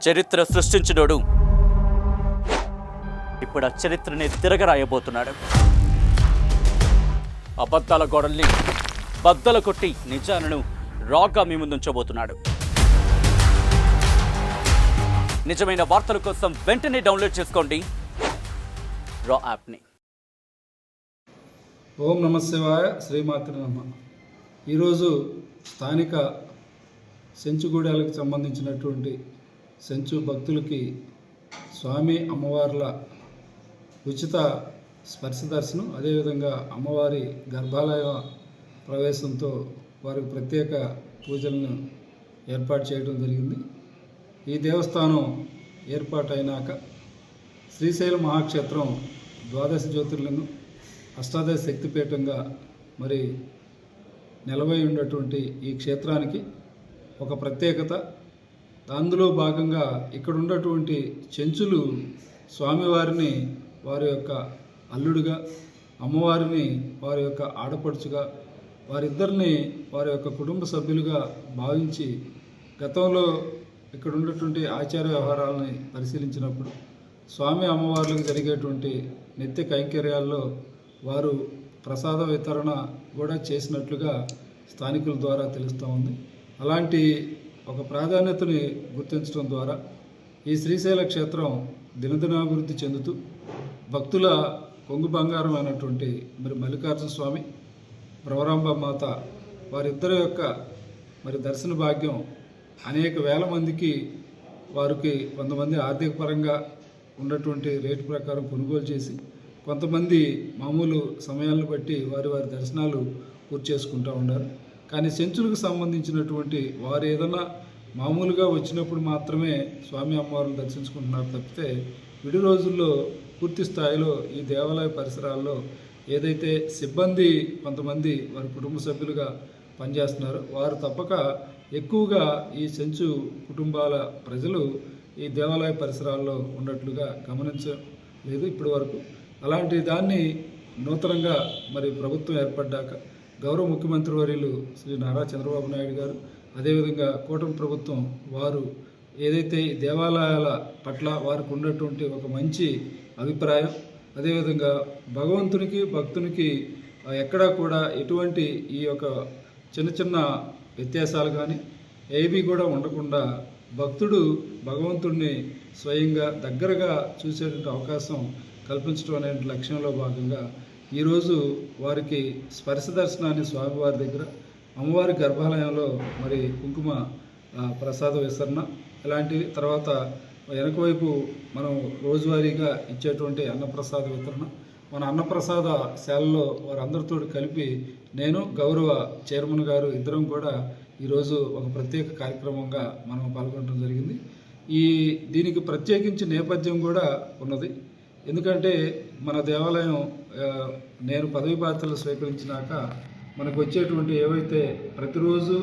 చరిత్ర సృష్టించినోడు ఇప్పుడు ఆ చరిత్రని తిరగరాయబోతున్నాడు. అబద్ధాల గోడల్ని బద్దలు కొట్టి నిజాలను రాగా మీ ముందుంచబోతున్నాడు. నిజమైన వార్తల కోసం వెంటనే డౌన్లోడ్ చేసుకోండి రా యాప్ని. ఓం నమ శివాయ, శ్రీమాతృ నమ. ఈరోజు స్థానిక సెంచుగూడెలకు సంబంధించినటువంటి సెంచు భక్తులకి స్వామి అమ్మవార్ల ఉచిత స్పర్శ దర్శనం, అదేవిధంగా అమ్మవారి గర్భాలయ ప్రవేశంతో వారికి ప్రత్యేక పూజలను ఏర్పాటు చేయడం జరిగింది. ఈ దేవస్థానం ఏర్పాటైనాక శ్రీశైల మహాక్షేత్రం ద్వాదశ జ్యోతిర్లింగం, అష్టాదశ శక్తిపీఠంగా మరి నెలవై ఉన్నటువంటి ఈ క్షేత్రానికి ఒక ప్రత్యేకత. అందులో భాగంగా ఇక్కడ ఉన్నటువంటి చెంచులు స్వామివారిని వారి యొక్క అల్లుడిగా, అమ్మవారిని వారి యొక్క ఆడపడుచుగా, వారిద్దరిని వారి యొక్క కుటుంబ సభ్యులుగా భావించి గతంలో ఇక్కడ ఉన్నటువంటి ఆచార వ్యవహారాలని పరిశీలించినప్పుడు స్వామి అమ్మవార్లకు జరిగేటువంటి నిత్య కైంకర్యాల్లో వారు ప్రసాద వితరణ కూడా చేసినట్లుగా స్థానికుల ద్వారా తెలుస్తూ ఉంది. అలాంటి ఒక ప్రాధాన్యతని గుర్తించడం ద్వారా ఈ శ్రీశైల క్షేత్రం దినదినాభివృద్ధి చెందుతూ భక్తుల కొంగు బంగారం అయినటువంటి మరి మల్లికార్జున స్వామి, భ్రవరాంబ మాత వారిద్దరి యొక్క మరి దర్శన భాగ్యం అనేక వేల మందికి వారికి కొంతమంది ఆర్థిక పరంగా ఉన్నటువంటి రేటు ప్రకారం కొనుగోలు చేసి, కొంతమంది మామూలు సమయాలను బట్టి వారి వారి దర్శనాలు పూర్తి చేసుకుంటూ ఉన్నారు. కానీ సెంచులకు సంబంధించినటువంటి వారు ఏదైనా మామూలుగా వచ్చినప్పుడు మాత్రమే స్వామి అమ్మవారిని దర్శించుకుంటున్నారు తప్పితే విడి రోజుల్లో పూర్తి స్థాయిలో ఈ దేవాలయ పరిసరాల్లో ఏదైతే సిబ్బంది కొంతమంది వారి కుటుంబ సభ్యులుగా పనిచేస్తున్నారో వారు తప్పక ఎక్కువగా ఈ సెంచు కుటుంబాల ప్రజలు ఈ దేవాలయ పరిసరాల్లో ఉన్నట్లుగా గమనించలేదు ఇప్పటి వరకు. అలాంటి దాన్ని నూతనంగా మరి ప్రభుత్వం ఏర్పడ్డాక గౌరవ ముఖ్యమంత్రి వర్యులు శ్రీ నారా చంద్రబాబు నాయుడు గారు, అదేవిధంగా కూటమి ప్రభుత్వం వారు ఏదైతే ఈ దేవాలయాల పట్ల వారికి ఉన్నటువంటి ఒక మంచి అభిప్రాయం, అదేవిధంగా భగవంతునికి భక్తునికి ఎక్కడా కూడా ఎటువంటి ఈ యొక్క చిన్న చిన్న వ్యత్యాసాలు కానీ ఏవి కూడా ఉండకుండా భక్తుడు భగవంతుడిని స్వయంగా దగ్గరగా చూసేటువంటి అవకాశం కల్పించడం అనే లక్ష్యంలో భాగంగా ఈరోజు వారికి స్పర్శ దర్శనాన్ని స్వామివారి దగ్గర అమ్మవారి గర్భాలయంలో మరి కుంకుమ ప్రసాద విసరణ ఇలాంటివి, తర్వాత వెనక వైపు మనం రోజువారీగా ఇచ్చేటువంటి అన్నప్రసాద వితరణ, మన అన్నప్రసాద శాలలో వారందరితో కలిపి నేను గౌరవ చైర్మన్ గారు ఇద్దరం కూడా ఈరోజు ఒక ప్రత్యేక కార్యక్రమంగా మనం పాల్గొనడం జరిగింది. దీనికి ప్రత్యేకించి నేపథ్యం కూడా ఉన్నది. ఎందుకంటే మన దేవాలయం నేను పదవి బాధ్యతలు స్వీకరించినాక మనకు వచ్చేటువంటి ఏవైతే ప్రతిరోజు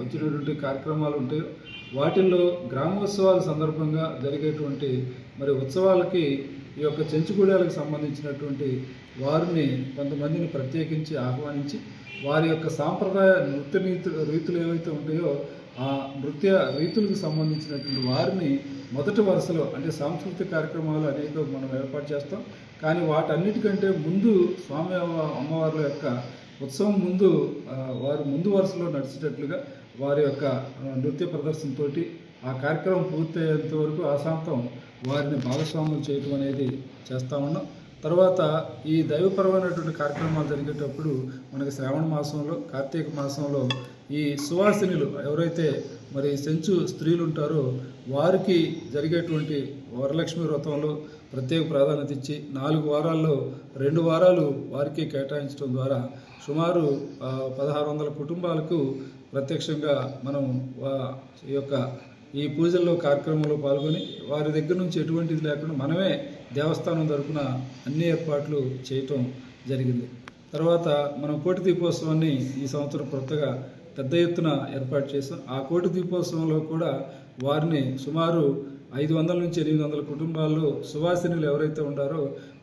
వచ్చేటటువంటి కార్యక్రమాలు ఉంటాయో వాటిల్లో గ్రామోత్సవాల సందర్భంగా జరిగేటువంటి మరి ఉత్సవాలకి ఈ యొక్క చెంచుగూడెలకు సంబంధించినటువంటి వారిని కొంతమందిని ప్రత్యేకించి ఆహ్వానించి వారి యొక్క సాంప్రదాయ నృత్య రీతులు ఏవైతే ఉంటాయో ఆ నృత్య రీతులకు సంబంధించినటువంటి వారిని మొదటి వరుసలో, అంటే సాంస్కృతిక కార్యక్రమాలు అనేక మనం ఏర్పాటు చేస్తాం. కానీ వాటన్నిటికంటే ముందు స్వామి అమ్మవార్ల యొక్క ఉత్సవం ముందు వారు ముందు వరుసలో నడిచేటట్లుగా వారి యొక్క నృత్య ప్రదర్శనతో ఆ కార్యక్రమం పూర్తయ్యేంత వరకు ఆశాంతం వారిని భాగస్వాములు చేయటం అనేది చేస్తూ ఉన్నాం. తర్వాత ఈ దైవపరమైనటువంటి కార్యక్రమాలు జరిగేటప్పుడు మనకి శ్రావణ మాసంలో, కార్తీక మాసంలో ఈ సువాసినులు ఎవరైతే మరి సెంచు స్త్రీలు ఉంటారో వారికి జరిగేటువంటి వరలక్ష్మి వ్రతంలో ప్రత్యేక ప్రాధాన్యత ఇచ్చి 4 వారాల్లో 2 వారాలు వారికి కేటాయించడం ద్వారా సుమారు 1600 కుటుంబాలకు ప్రత్యక్షంగా మనం ఈ పూజల్లో కార్యక్రమంలో పాల్గొని వారి దగ్గర నుంచి ఎటువంటిది లేకుండా మనమే దేవస్థానం తరపున అన్ని ఏర్పాట్లు చేయటం జరిగింది. తర్వాత మనం కోటి దీపోత్సవాన్ని ఈ సంవత్సరం కొత్తగా పెద్ద ఎత్తున ఏర్పాటు చేసాం. ఆ కోటి దీపోత్సవంలో కూడా వారిని సుమారు 500 నుంచి 800 కుటుంబాల్లో సువాసినులు ఎవరైతే ఉన్నారో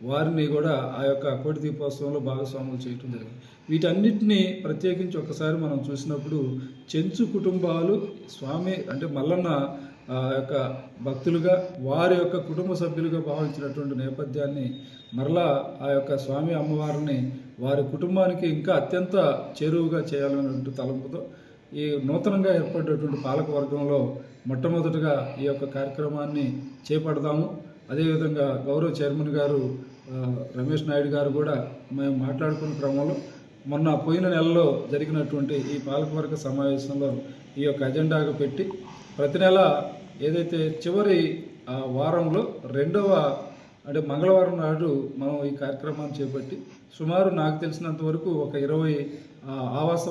వారిని కూడా ఆ యొక్క కోటి దీపోత్సవంలో భాగస్వాములు చేయటం జరిగింది. వీటన్నిటినీ ప్రత్యేకించి ఒకసారి మనం చూసినప్పుడు చెంచు కుటుంబాలు స్వామి అంటే మల్లన్న ఆ యొక్క భక్తులుగా వారి యొక్క కుటుంబ సభ్యులుగా భావించినటువంటి నేపథ్యాన్ని మరలా ఆ యొక్క స్వామి అమ్మవారిని వారి కుటుంబానికి ఇంకా అత్యంత చేరువుగా చేయాలనేటువంటి తలంపుతో ఈ నూతనంగా ఏర్పడినటువంటి పాలక వర్గంలో మొట్టమొదటిగా ఈ యొక్క కార్యక్రమాన్ని చేపడదాము. అదేవిధంగా గౌరవ చైర్మన్ గారు రమేష్ నాయుడు గారు కూడా మేము మాట్లాడుకున్న క్రమంలో మొన్న పోయిన నెలలో జరిగినటువంటి ఈ పాలకవర్గ సమావేశంలో ఈ యొక్క అజెండాగా పెట్టి ప్రతి నెల ఏదైతే చివరి వారంలో రెండవ అంటే మంగళవారం నాడు మనం ఈ కార్యక్రమాన్ని చేపట్టి సుమారు నాకు తెలిసినంత వరకు ఒక 20 ఆవాస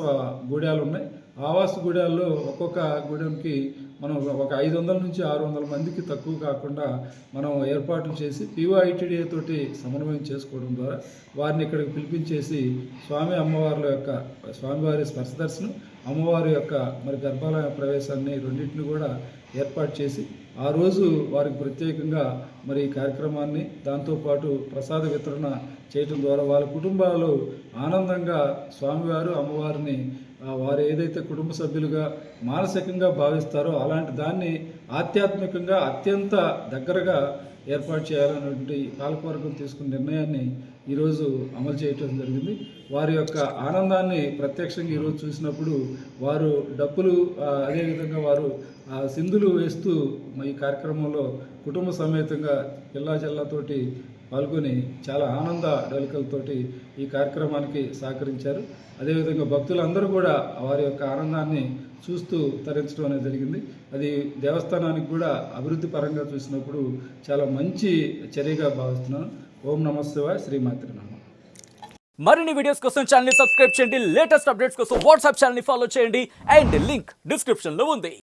గూడాలు ఉన్నాయి. ఆవాస గూడాల్లో ఒక్కొక్క గూడెంకి మనం ఒక 500 నుంచి 600 మందికి తక్కువ కాకుండా మనం ఏర్పాట్లు చేసి PYTDA తోటి సమన్వయం చేసుకోవడం ద్వారా వారిని ఇక్కడికి పిలిపించేసి స్వామి అమ్మవార్ల యొక్క స్వామివారి స్పర్శ దర్శనం, అమ్మవారి యొక్క మరి గర్భాలయ ప్రవేశాన్ని రెండింటిని కూడా ఏర్పాటు చేసి ఆ రోజు వారికి ప్రత్యేకంగా మరి ఈ కార్యక్రమాన్ని దాంతోపాటు ప్రసాద వితరణ చేయడం ద్వారా వాళ్ళ కుటుంబాలు ఆనందంగా స్వామివారు అమ్మవారిని వారు ఏదైతే కుటుంబ సభ్యులుగా మానసికంగా భావిస్తారో అలాంటి దాన్ని ఆధ్యాత్మికంగా అత్యంత దగ్గరగా ఏర్పాటు చేయాలనేటువంటి పాలకవర్గం తీసుకున్న నిర్ణయాన్ని ఈరోజు అమలు చేయటం జరిగింది. వారి యొక్క ఆనందాన్ని ప్రత్యక్షంగా ఈరోజు చూసినప్పుడు వారు డప్పులు అదేవిధంగా వారు సింధులు వేస్తూ ఈ కార్యక్రమంలో కుటుంబ సమేతంగా పిల్లా చెల్లతోటి పాల్గొని చాలా ఆనంద డోలికలతోటి ఈ కార్యక్రమానికి సహకరించారు. అదేవిధంగా భక్తులందరూ కూడా వారి యొక్క ఆనందాన్ని చూస్తూ తరించడం అనేది జరిగింది. అది దేవస్థానానికి కూడా అభివృద్ధి పరంగా చూసినప్పుడు చాలా మంచి చర్యగా భావిస్తున్నాను. ఓం నమః శివాయ, శ్రీమాత్రే నమః. మరిన్ని వీడియోస్ కోసం ఛానల్ ని సబ్స్క్రైబ్ చేయండి. లేటెస్ట్ అప్డేట్స్ కోసం వాట్సాప్ ఛానల్ ని ఫాలో చేయండి. అండ్ లింక్ డిస్క్రిప్షన్ లో ఉంది.